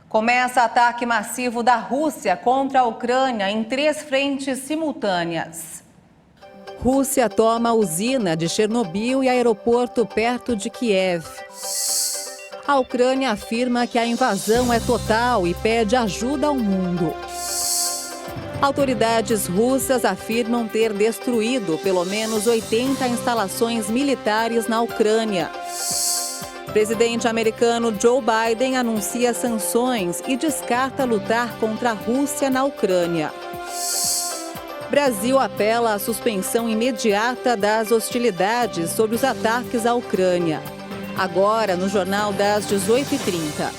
Começa ataque massivo da Rússia contra a Ucrânia em 3 frentes simultâneas. Rússia toma a usina de Chernobyl e aeroporto perto de Kiev. A Ucrânia afirma que a invasão é total e pede ajuda ao mundo. Autoridades russas afirmam ter destruído pelo menos 80 instalações militares na Ucrânia. Presidente americano Joe Biden anuncia sanções e descarta lutar contra a Rússia na Ucrânia. Brasil apela à suspensão imediata das hostilidades sobre os ataques à Ucrânia. Agora, no Jornal das 18h30.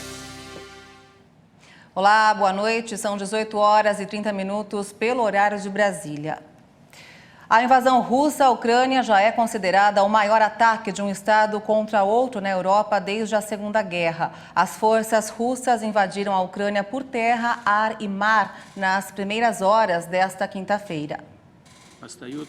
Olá, boa noite. São 18h30 pelo horário de Brasília. A invasão russa à Ucrânia já é considerada o maior ataque de um Estado contra outro na Europa desde a Segunda Guerra. As forças russas invadiram a Ucrânia por terra, ar e mar nas primeiras horas desta quinta-feira.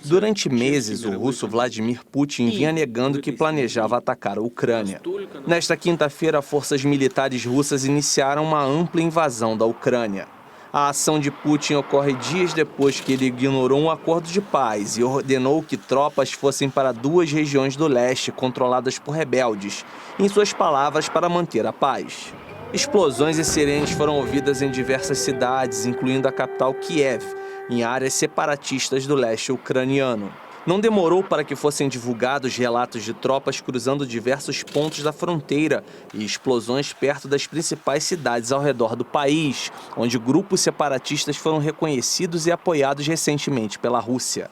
Durante meses, o russo Vladimir Putin vinha negando que planejava atacar a Ucrânia. Nesta quinta-feira, forças militares russas iniciaram uma ampla invasão da Ucrânia. A ação de Putin ocorre dias depois que ele ignorou um acordo de paz e ordenou que tropas fossem para 2 regiões do leste controladas por rebeldes, em suas palavras, para manter a paz. Explosões e sirenes foram ouvidas em diversas cidades, incluindo a capital Kiev, em áreas separatistas do leste ucraniano. Não demorou para que fossem divulgados relatos de tropas cruzando diversos pontos da fronteira e explosões perto das principais cidades ao redor do país, onde grupos separatistas foram reconhecidos e apoiados recentemente pela Rússia.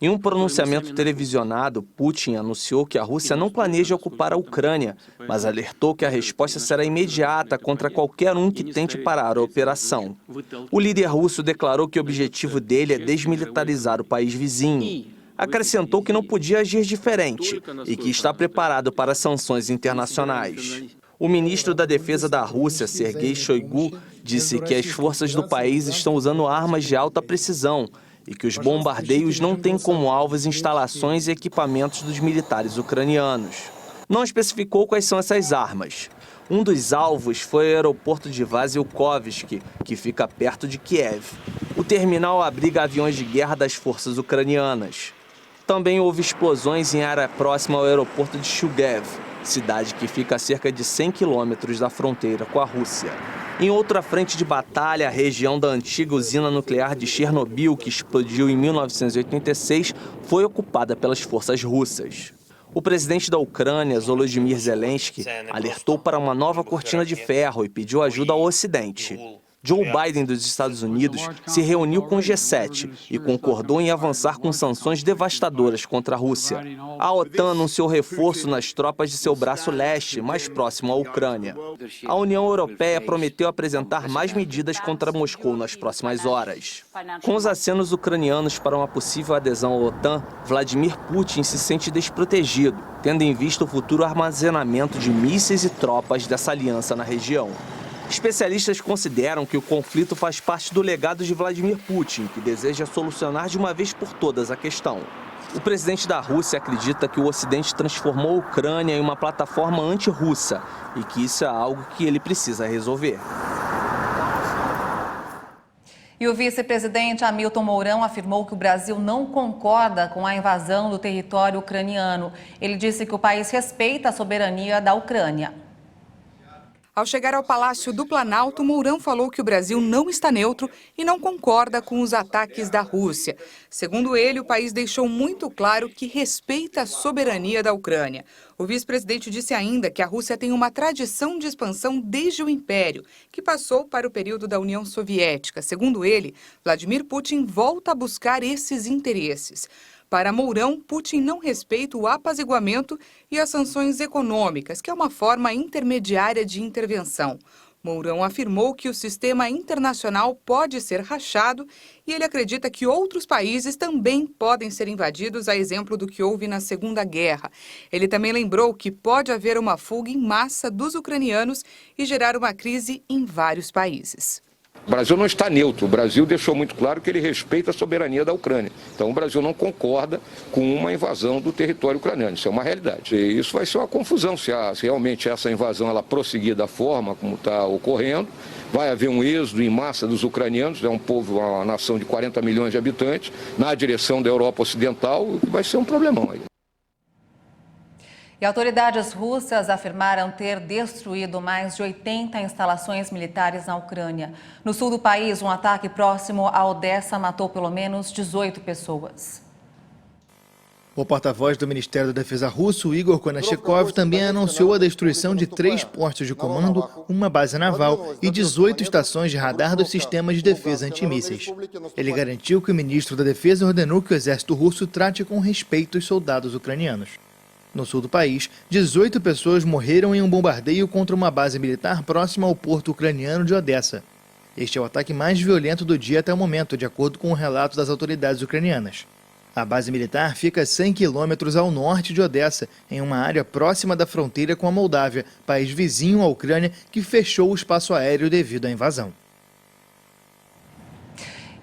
Em um pronunciamento televisionado, Putin anunciou que a Rússia não planeja ocupar a Ucrânia, mas alertou que a resposta será imediata contra qualquer um que tente parar a operação. O líder russo declarou que o objetivo dele é desmilitarizar o país vizinho. Acrescentou que não podia agir diferente e que está preparado para sanções internacionais. O ministro da Defesa da Rússia, Sergei Shoigu, disse que as forças do país estão usando armas de alta precisão e que os bombardeios não têm como alvos instalações e equipamentos dos militares ucranianos. Não especificou quais são essas armas. Um dos alvos foi o aeroporto de Vasilkovsk, que fica perto de Kiev. O terminal abriga aviões de guerra das forças ucranianas. Também houve explosões em área próxima ao aeroporto de Chuguev, cidade que fica a cerca de 100 quilômetros da fronteira com a Rússia. Em outra frente de batalha, a região da antiga usina nuclear de Chernobyl, que explodiu em 1986, foi ocupada pelas forças russas. O presidente da Ucrânia, Volodymyr Zelensky, alertou para uma nova cortina de ferro e pediu ajuda ao Ocidente. Joe Biden dos Estados Unidos se reuniu com o G7 e concordou em avançar com sanções devastadoras contra a Rússia. A OTAN anunciou reforço nas tropas de seu braço leste, mais próximo à Ucrânia. A União Europeia prometeu apresentar mais medidas contra Moscou nas próximas horas. Com os acenos ucranianos para uma possível adesão à OTAN, Vladimir Putin se sente desprotegido, tendo em vista o futuro armazenamento de mísseis e tropas dessa aliança na região. Especialistas consideram que o conflito faz parte do legado de Vladimir Putin, que deseja solucionar de uma vez por todas a questão. O presidente da Rússia acredita que o Ocidente transformou a Ucrânia em uma plataforma anti-russa e que isso é algo que ele precisa resolver. E o vice-presidente Hamilton Mourão afirmou que o Brasil não concorda com a invasão do território ucraniano. Ele disse que o país respeita a soberania da Ucrânia. Ao chegar ao Palácio do Planalto, Mourão falou que o Brasil não está neutro e não concorda com os ataques da Rússia. Segundo ele, o país deixou muito claro que respeita a soberania da Ucrânia. O vice-presidente disse ainda que a Rússia tem uma tradição de expansão desde o Império, que passou para o período da União Soviética. Segundo ele, Vladimir Putin volta a buscar esses interesses. Para Mourão, Putin não respeita o apaziguamento e as sanções econômicas, que é uma forma intermediária de intervenção. Mourão afirmou que o sistema internacional pode ser rachado e ele acredita que outros países também podem ser invadidos, a exemplo do que houve na Segunda Guerra. Ele também lembrou que pode haver uma fuga em massa dos ucranianos e gerar uma crise em vários países. O Brasil não está neutro, o Brasil deixou muito claro que ele respeita a soberania da Ucrânia. Então o Brasil não concorda com uma invasão do território ucraniano, isso é uma realidade. E isso vai ser uma confusão se realmente essa invasão ela prosseguir da forma como está ocorrendo. Vai haver um êxodo em massa dos ucranianos, é um povo, uma nação de 40 milhões de habitantes, na direção da Europa Ocidental, vai ser um problemão aí. E autoridades russas afirmaram ter destruído mais de 80 instalações militares na Ucrânia. No sul do país, um ataque próximo a Odessa matou pelo menos 18 pessoas. O porta-voz do Ministério da Defesa russo, Igor Konashchikov, também anunciou a destruição de 3 postos de comando, uma base naval e 18 estações de radar dos sistemas de defesa antimísseis. Ele garantiu que o ministro da Defesa ordenou que o exército russo trate com respeito os soldados ucranianos. No sul do país, 18 pessoas morreram em um bombardeio contra uma base militar próxima ao porto ucraniano de Odessa. Este é o ataque mais violento do dia até o momento, de acordo com o relato das autoridades ucranianas. A base militar fica a 100 quilômetros ao norte de Odessa, em uma área próxima da fronteira com a Moldávia, país vizinho à Ucrânia que fechou o espaço aéreo devido à invasão.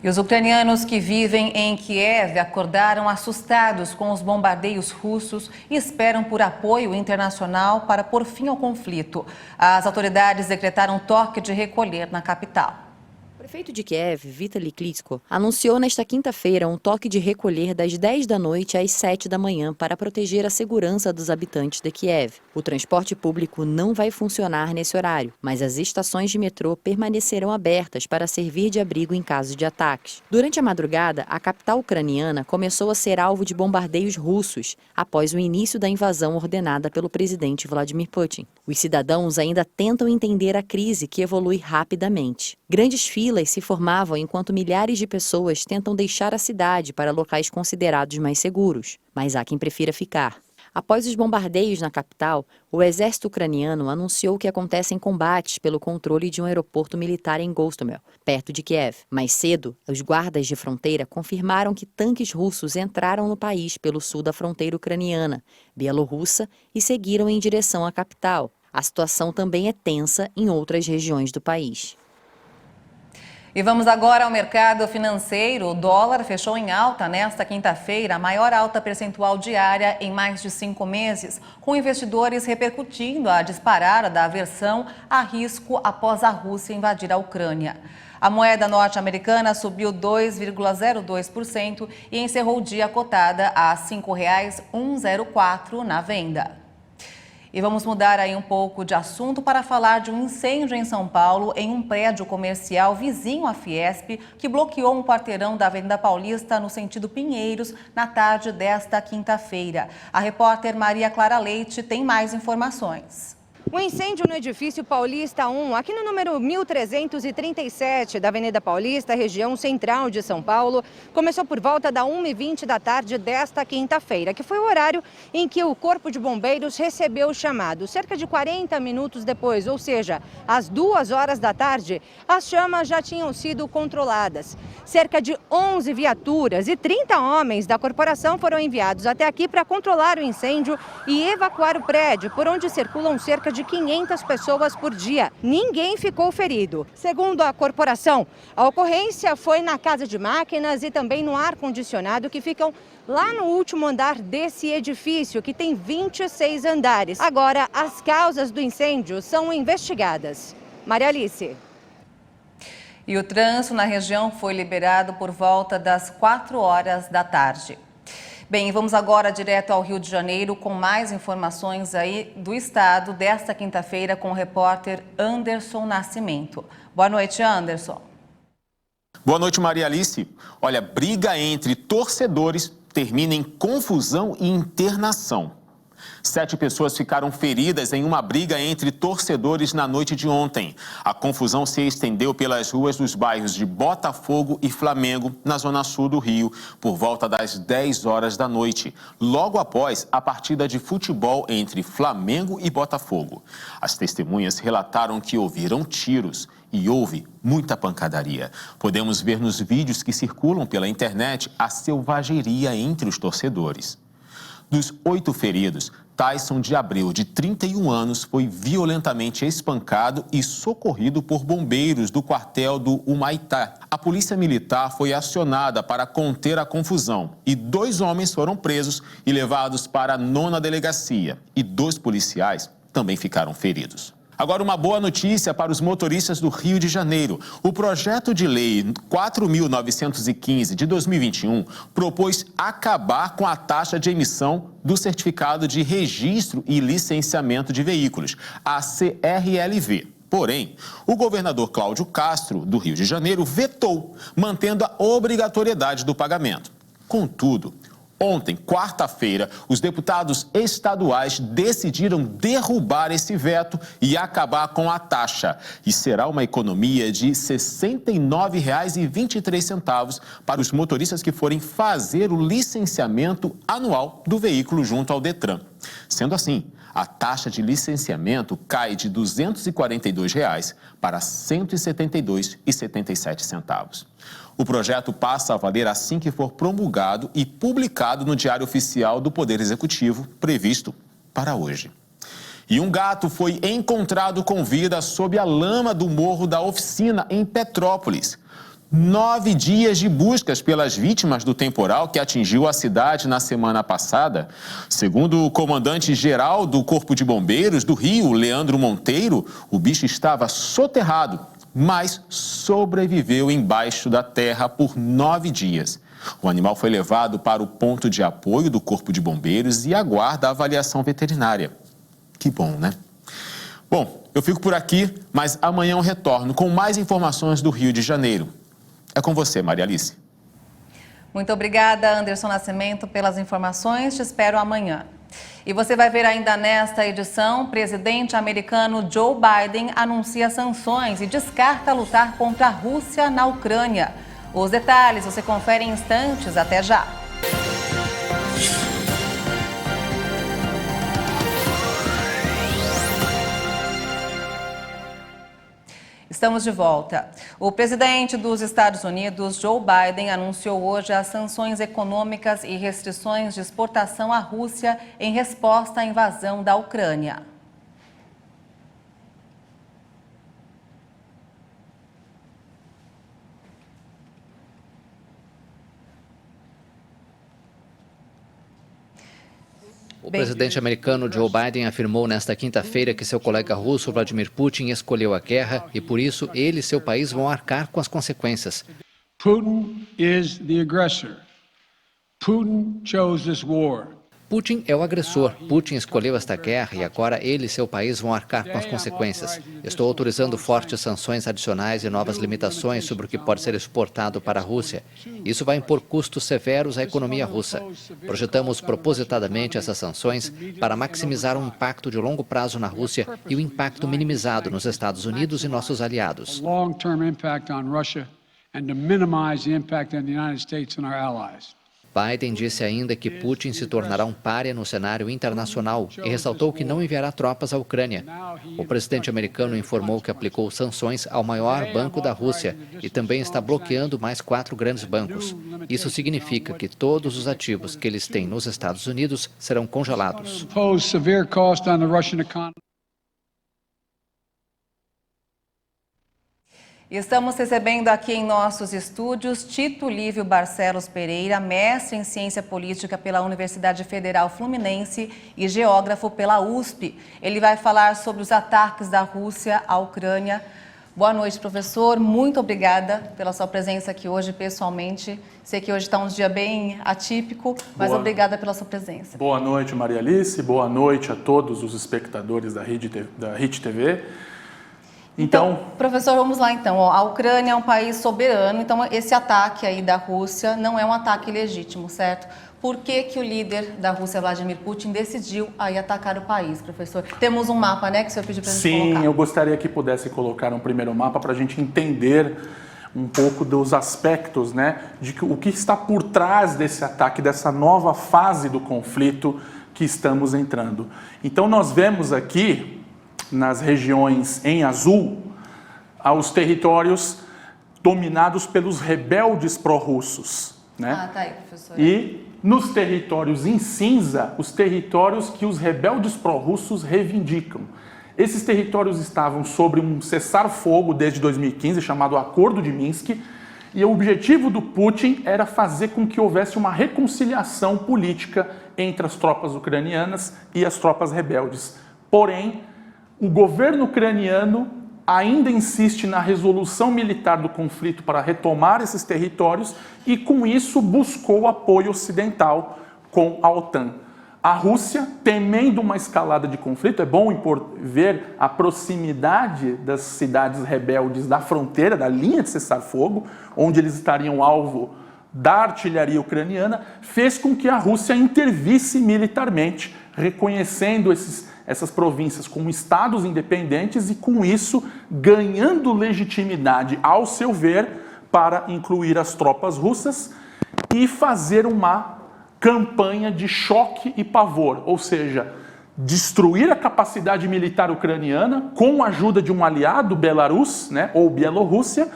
E os ucranianos que vivem em Kiev acordaram assustados com os bombardeios russos e esperam por apoio internacional para pôr fim ao conflito. As autoridades decretaram toque de recolher na capital. O prefeito de Kiev, Vitaly Klitschko, anunciou nesta quinta-feira um toque de recolher das 10 da noite às 7 da manhã para proteger a segurança dos habitantes de Kiev. O transporte público não vai funcionar nesse horário, mas as estações de metrô permanecerão abertas para servir de abrigo em caso de ataques. Durante a madrugada, a capital ucraniana começou a ser alvo de bombardeios russos após o início da invasão ordenada pelo presidente Vladimir Putin. Os cidadãos ainda tentam entender a crise que evolui rapidamente. Grandes filas se formavam enquanto milhares de pessoas tentam deixar a cidade para locais considerados mais seguros, mas há quem prefira ficar. Após os bombardeios na capital, o exército ucraniano anunciou que acontecem combates pelo controle de um aeroporto militar em Gostomel, perto de Kiev. Mais cedo, os guardas de fronteira confirmaram que tanques russos entraram no país pelo sul da fronteira ucraniana, bielorrussa, e seguiram em direção à capital. A situação também é tensa em outras regiões do país. E vamos agora ao mercado financeiro. O dólar fechou em alta nesta quinta-feira, a maior alta percentual diária em mais de 5 meses, com investidores repercutindo a disparada da aversão a risco após a Rússia invadir a Ucrânia. A moeda norte-americana subiu 2,02% e encerrou o dia cotada a R$ 5,104 na venda. E vamos mudar aí um pouco de assunto para falar de um incêndio em São Paulo, em um prédio comercial vizinho à Fiesp, que bloqueou um quarteirão da Avenida Paulista no sentido Pinheiros na tarde desta quinta-feira. A repórter Maria Clara Leite tem mais informações. O incêndio no edifício Paulista 1, aqui no número 1337 da Avenida Paulista, região central de São Paulo, começou por volta da 1h20 da tarde desta quinta-feira, que foi o horário em que o Corpo de Bombeiros recebeu o chamado. Cerca de 40 minutos depois, ou seja, às 2 horas da tarde, as chamas já tinham sido controladas. Cerca de 11 viaturas e 30 homens da corporação foram enviados até aqui para controlar o incêndio e evacuar o prédio, por onde circulam cerca de 500 pessoas por dia. Ninguém ficou ferido. Segundo a corporação, a ocorrência foi na casa de máquinas e também no ar-condicionado, que ficam lá no último andar desse edifício, que tem 26 andares. Agora, as causas do incêndio são investigadas. Maria Alice. E o trânsito na região foi liberado por volta das 4 horas da tarde. Bem, vamos agora direto ao Rio de Janeiro com mais informações aí do estado desta quinta-feira com o repórter Anderson Nascimento. Boa noite, Anderson. Boa noite, Maria Alice. Olha, briga entre torcedores termina em confusão e internação. 7 pessoas ficaram feridas em uma briga entre torcedores na noite de ontem. A confusão se estendeu pelas ruas dos bairros de Botafogo e Flamengo, na zona sul do Rio, por volta das 10 horas da noite, logo após a partida de futebol entre Flamengo e Botafogo. As testemunhas relataram que ouviram tiros e houve muita pancadaria. Podemos ver nos vídeos que circulam pela internet a selvageria entre os torcedores. Dos 8 feridos, Tyson de Abreu, de 31 anos, foi violentamente espancado e socorrido por bombeiros do quartel do Humaitá. A polícia militar foi acionada para conter a confusão e 2 homens foram presos e levados para a 9ª delegacia. E 2 policiais também ficaram feridos. Agora, uma boa notícia para os motoristas do Rio de Janeiro. O projeto de lei 4.915 de 2021 propôs acabar com a taxa de emissão do Certificado de Registro e Licenciamento de Veículos, a CRLV. Porém, o governador Cláudio Castro, do Rio de Janeiro, vetou, mantendo a obrigatoriedade do pagamento. Contudo, ontem, quarta-feira, os deputados estaduais decidiram derrubar esse veto e acabar com a taxa. E será uma economia de R$ 69,23 para os motoristas que forem fazer o licenciamento anual do veículo junto ao Detran. Sendo assim, a taxa de licenciamento cai de R$ 242 para R$ 172,77. O projeto passa a valer assim que for promulgado e publicado no Diário Oficial do Poder Executivo, previsto para hoje. E um gato foi encontrado com vida sob a lama do Morro da Oficina, em Petrópolis. 9 dias de buscas pelas vítimas do temporal que atingiu a cidade na semana passada. Segundo o comandante-geral do Corpo de Bombeiros do Rio, Leandro Monteiro, o bicho estava soterrado, mas sobreviveu embaixo da terra por 9 dias. O animal foi levado para o ponto de apoio do Corpo de Bombeiros e aguarda a avaliação veterinária. Que bom, né? Bom, eu fico por aqui, mas amanhã eu retorno com mais informações do Rio de Janeiro. É com você, Maria Alice. Muito obrigada, Anderson Nascimento, pelas informações. Te espero amanhã. E você vai ver ainda nesta edição, o presidente americano Joe Biden anuncia sanções e descarta lutar contra a Rússia na Ucrânia. Os detalhes você confere em instantes. Até já! Estamos de volta. O presidente dos Estados Unidos, Joe Biden, anunciou hoje as sanções econômicas e restrições de exportação à Rússia em resposta à invasão da Ucrânia. O presidente americano Joe Biden afirmou nesta quinta-feira que seu colega russo Vladimir Putin escolheu a guerra e, por isso, ele e seu país vão arcar com as consequências. Putin is the aggressor. Putin chose this war. Putin é o agressor. Putin escolheu esta guerra e agora ele e seu país vão arcar com as consequências. Estou autorizando fortes sanções adicionais e novas limitações sobre o que pode ser exportado para a Rússia. Isso vai impor custos severos à economia russa. Projetamos propositadamente essas sanções para maximizar o impacto de longo prazo na Rússia e o impacto minimizado nos Estados Unidos e nossos aliados. Biden disse ainda que Putin se tornará um pária no cenário internacional e ressaltou que não enviará tropas à Ucrânia. O presidente americano informou que aplicou sanções ao maior banco da Rússia e também está bloqueando mais 4 grandes bancos. Isso significa que todos os ativos que eles têm nos Estados Unidos serão congelados. Estamos recebendo aqui em nossos estúdios Tito Lívio Barcelos Pereira, mestre em Ciência Política pela Universidade Federal Fluminense e geógrafo pela USP. Ele vai falar sobre os ataques da Rússia à Ucrânia. Boa noite, professor. Muito obrigada pela sua presença aqui hoje pessoalmente. Sei que hoje está um dia bem atípico, mas obrigada pela sua presença. Boa noite, Maria Alice. Boa noite a todos os espectadores da HIT TV. Então, professor, vamos lá então. A Ucrânia é um país soberano, então esse ataque aí da Rússia não é um ataque legítimo, certo? Por que que o líder da Rússia, Vladimir Putin, decidiu aí atacar o país, professor? Temos um mapa, né, que o senhor pediu para a gente colocar. Sim, eu gostaria que pudesse colocar um primeiro mapa para a gente entender um pouco dos aspectos, né, de o que está por trás desse ataque, dessa nova fase do conflito que estamos entrando. Então, nós vemos aqui nas regiões em azul, aos territórios dominados pelos rebeldes pró-russos, né? Ah, tá aí, professor. E nos territórios em cinza, os territórios que os rebeldes pró-russos reivindicam. Esses territórios estavam sobre um cessar-fogo desde 2015, chamado Acordo de Minsk, e o objetivo do Putin era fazer com que houvesse uma reconciliação política entre as tropas ucranianas e as tropas rebeldes. Porém, o governo ucraniano ainda insiste na resolução militar do conflito para retomar esses territórios e, com isso, buscou apoio ocidental com a OTAN. A Rússia, temendo uma escalada de conflito, é bom ver a proximidade das cidades rebeldes da fronteira, da linha de cessar-fogo, onde eles estariam alvo da artilharia ucraniana, fez com que a Rússia intervisse militarmente, reconhecendo essas províncias como estados independentes e, com isso, ganhando legitimidade, ao seu ver, para incluir as tropas russas e fazer uma campanha de choque e pavor, ou seja, destruir a capacidade militar ucraniana com a ajuda de um aliado, Belarus, né, ou Bielorrússia,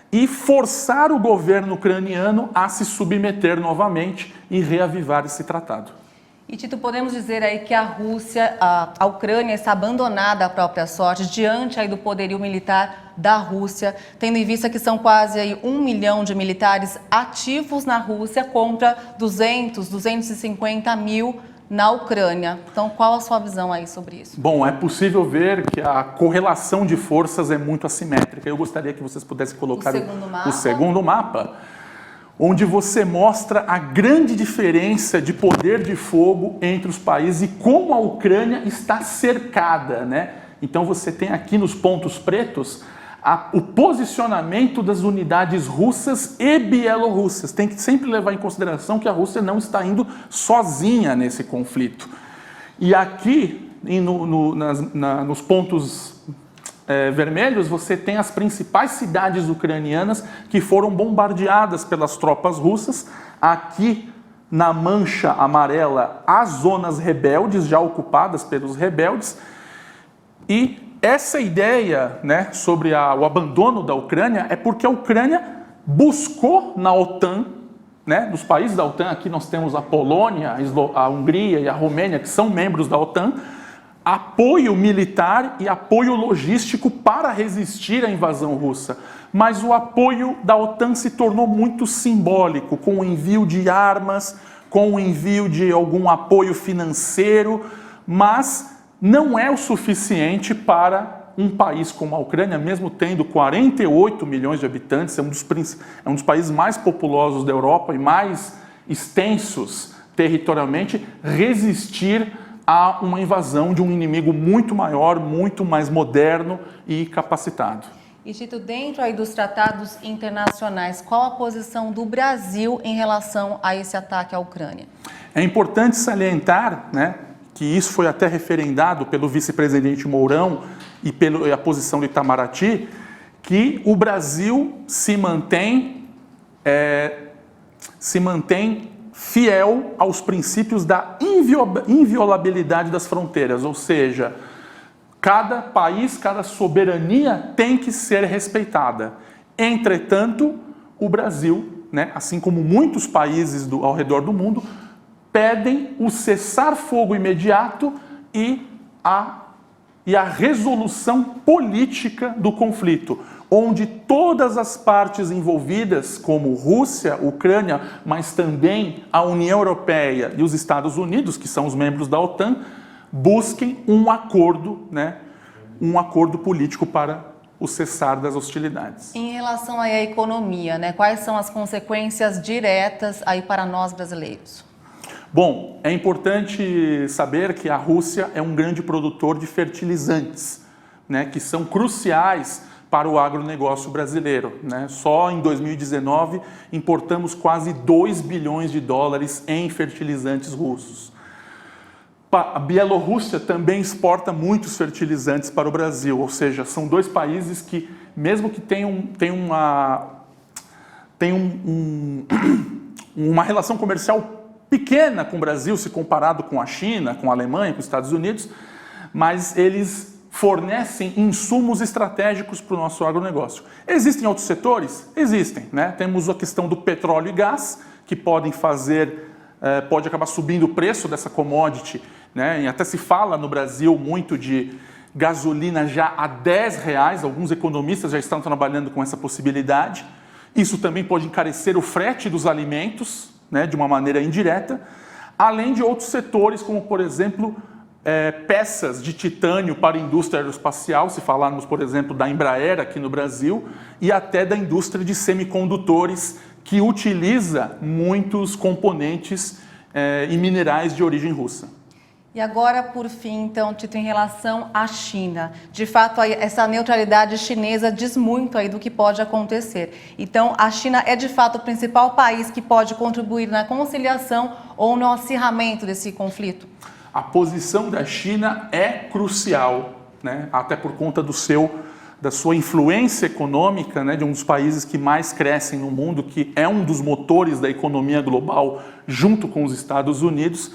e forçar o governo ucraniano a se submeter novamente e reavivar esse tratado. E, Tito, podemos dizer aí que a Rússia, a Ucrânia está abandonada à própria sorte diante aí do poderio militar da Rússia, tendo em vista que são quase aí 1 milhão de militares ativos na Rússia contra 250 mil na Ucrânia. Então, qual a sua visão aí sobre isso? Bom, é possível ver que a correlação de forças é muito assimétrica. Eu gostaria que vocês pudessem colocar o segundo mapa, onde você mostra a grande diferença de poder de fogo entre os países e como a Ucrânia está cercada, né? Então você tem aqui nos pontos pretos o posicionamento das unidades russas e bielorrussas. Tem que sempre levar em consideração que a Rússia não está indo sozinha nesse conflito. E aqui, nos pontos vermelhos, você tem as principais cidades ucranianas que foram bombardeadas pelas tropas russas. Aqui, na mancha amarela, as zonas rebeldes, já ocupadas pelos rebeldes. E essa ideia, né, sobre o abandono da Ucrânia é porque a Ucrânia buscou na OTAN, né, dos países da OTAN, aqui nós temos a Polônia, a Hungria e a Romênia, que são membros da OTAN, apoio militar e apoio logístico para resistir à invasão russa. Mas o apoio da OTAN se tornou muito simbólico, com o envio de armas, com o envio de algum apoio financeiro, mas não é o suficiente para um país como a Ucrânia, mesmo tendo 48 milhões de habitantes, é um dos países mais populosos da Europa e mais extensos territorialmente, resistir a uma invasão de um inimigo muito maior, muito mais moderno e capacitado. E, Tito, dentro aí dos tratados internacionais, qual a posição do Brasil em relação a esse ataque à Ucrânia? É importante salientar, né, que isso foi até referendado pelo vice-presidente Mourão e pela posição do Itamaraty, que o Brasil se mantém fiel aos princípios da inviolabilidade das fronteiras, ou seja, cada país, cada soberania tem que ser respeitada. Entretanto, o Brasil, né, assim como muitos países ao redor do mundo, pedem o cessar-fogo imediato e a resolução política do conflito, onde todas as partes envolvidas, como Rússia, Ucrânia, mas também a União Europeia e os Estados Unidos, que são os membros da OTAN, busquem um acordo, né, um acordo político para o cessar das hostilidades. Em relação aí à economia, né, quais são as consequências diretas aí para nós brasileiros? Bom, é importante saber que a Rússia é um grande produtor de fertilizantes, né, que são cruciais para o agronegócio brasileiro, né? Só em 2019 importamos quase 2 bilhões de dólares em fertilizantes russos. A Bielorrússia também exporta muitos fertilizantes para o Brasil, ou seja, são dois países que, mesmo que tenham uma relação comercial pequena com o Brasil, se comparado com a China, com a Alemanha, com os Estados Unidos, mas eles fornecem insumos estratégicos para o nosso agronegócio. Existem outros setores? Existem, né? Temos a questão do petróleo e gás, que podem fazer pode acabar subindo o preço dessa commodity, né? E até se fala no Brasil muito de gasolina já a R$10, alguns economistas já estão trabalhando com essa possibilidade. Isso também pode encarecer o frete dos alimentos, né, de uma maneira indireta, além de outros setores, como, por exemplo, peças de titânio para a indústria aeroespacial, se falarmos, por exemplo, da Embraer aqui no Brasil, e até da indústria de semicondutores, que utiliza muitos componentes e minerais de origem russa. E agora, por fim, então, Tito, em relação à China. De fato, essa neutralidade chinesa diz muito aí do que pode acontecer. Então, a China é, de fato, o principal país que pode contribuir na conciliação ou no acirramento desse conflito? A posição da China é crucial, né? Até por conta da sua influência econômica, né? De um dos países que mais crescem no mundo, que é um dos motores da economia global, junto com os Estados Unidos.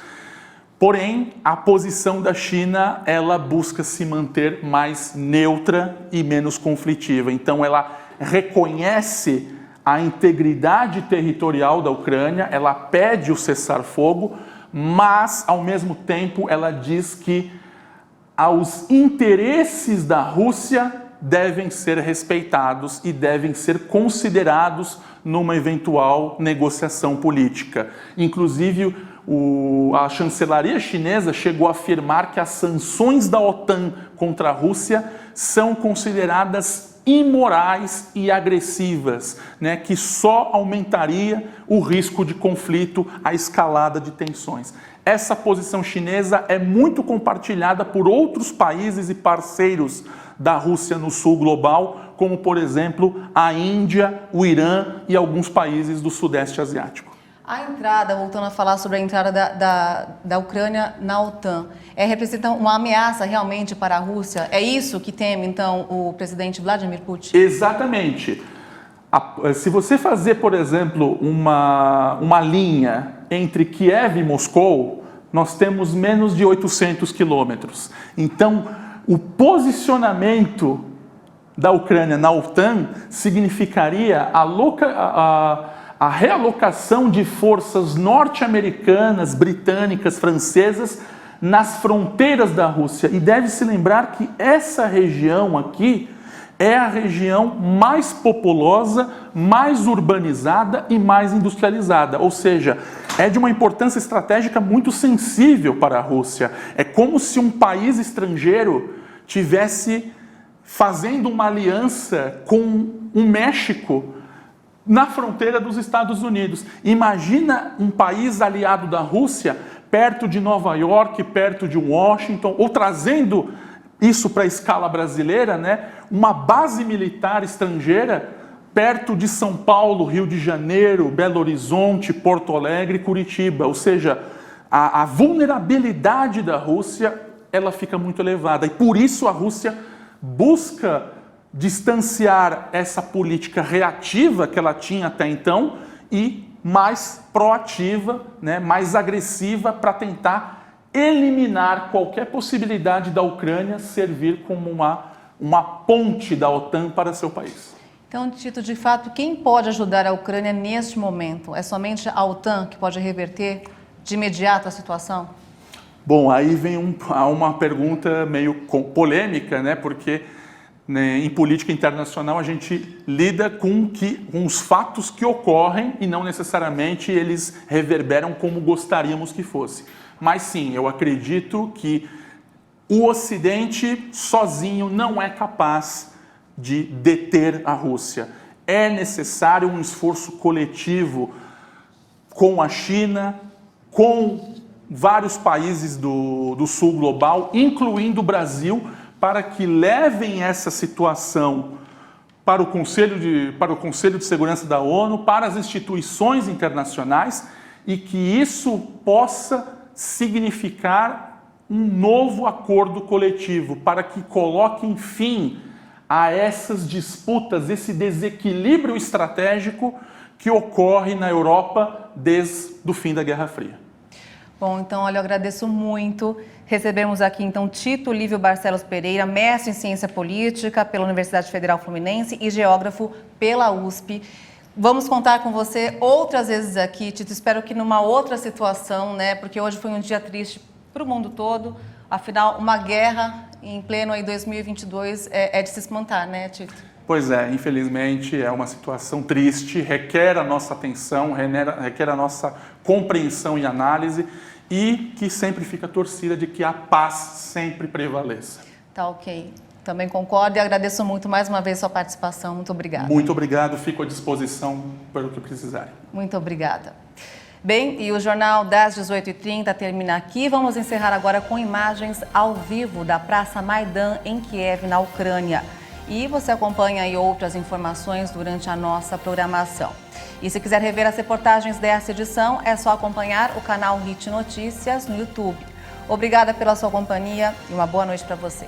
Porém, a posição da China, ela busca se manter mais neutra e menos conflitiva. Então, ela reconhece a integridade territorial da Ucrânia, ela pede o cessar-fogo, mas, ao mesmo tempo, ela diz que os interesses da Rússia devem ser respeitados e devem ser considerados numa eventual negociação política. Inclusive, a chancelaria chinesa chegou a afirmar que as sanções da OTAN contra a Rússia são consideradas imorais e agressivas, né, que só aumentaria o risco de conflito, a escalada de tensões. Essa posição chinesa é muito compartilhada por outros países e parceiros da Rússia no sul global, como, por exemplo, a Índia, o Irã e alguns países do Sudeste Asiático. A entrada, voltando a falar sobre a entrada da Ucrânia na OTAN, representa uma ameaça realmente para a Rússia? É isso que teme, então, o presidente Vladimir Putin? Exatamente. Se você fazer, por exemplo, uma linha entre Kiev e Moscou, nós temos menos de 800 quilômetros. Então, o posicionamento da Ucrânia na OTAN significaria a realocação de forças norte-americanas, britânicas, francesas nas fronteiras da Rússia. E deve-se lembrar que essa região aqui é a região mais populosa, mais urbanizada e mais industrializada. Ou seja, é de uma importância estratégica muito sensível para a Rússia. É como se um país estrangeiro tivesse fazendo uma aliança com o México na fronteira dos Estados Unidos. Imagina um país aliado da Rússia, perto de Nova York, perto de Washington, ou trazendo isso para a escala brasileira, né? Uma base militar estrangeira perto de São Paulo, Rio de Janeiro, Belo Horizonte, Porto Alegre, Curitiba. Ou seja, a vulnerabilidade da Rússia, ela fica muito elevada. E por isso a Rússia busca distanciar essa política reativa que ela tinha até então e mais proativa, né, mais agressiva para tentar eliminar qualquer possibilidade da Ucrânia servir como uma ponte da OTAN para seu país. Então, Tito, de fato, quem pode ajudar a Ucrânia neste momento? É somente a OTAN que pode reverter de imediato a situação? Bom, aí vem uma pergunta meio polêmica, né, porque em política internacional a gente lida com os fatos que ocorrem e não necessariamente eles reverberam como gostaríamos que fosse. Mas sim, eu acredito que o Ocidente sozinho não é capaz de deter a Rússia. É necessário um esforço coletivo com a China, com vários países do sul global, incluindo o Brasil, para que levem essa situação para o Conselho de Segurança da ONU, para as instituições internacionais e que isso possa significar um novo acordo coletivo para que coloquem fim a essas disputas, esse desequilíbrio estratégico que ocorre na Europa desde o fim da Guerra Fria. Bom, então, olha, eu agradeço muito. Recebemos aqui, então, Tito Lívio Barcelos Pereira, mestre em Ciência Política pela Universidade Federal Fluminense e geógrafo pela USP. Vamos contar com você outras vezes aqui, Tito. Espero que numa outra situação, né? Porque hoje foi um dia triste para o mundo todo. Afinal, uma guerra em pleno aí 2022 é de se espantar, né, Tito? Pois é, infelizmente é uma situação triste, requer a nossa atenção, requer a nossa compreensão e análise e que sempre fica a torcida de que a paz sempre prevaleça. Tá ok. Também concordo e agradeço muito mais uma vez sua participação. Muito obrigada. Muito obrigado, fico à disposição pelo que precisarem. Muito obrigada. Bem, e o Jornal das 18h30 termina aqui. Vamos encerrar agora com imagens ao vivo da Praça Maidan em Kiev, na Ucrânia. E você acompanha aí outras informações durante a nossa programação. E se quiser rever as reportagens dessa edição, é só acompanhar o canal HIT Notícias no YouTube. Obrigada pela sua companhia e uma boa noite para você.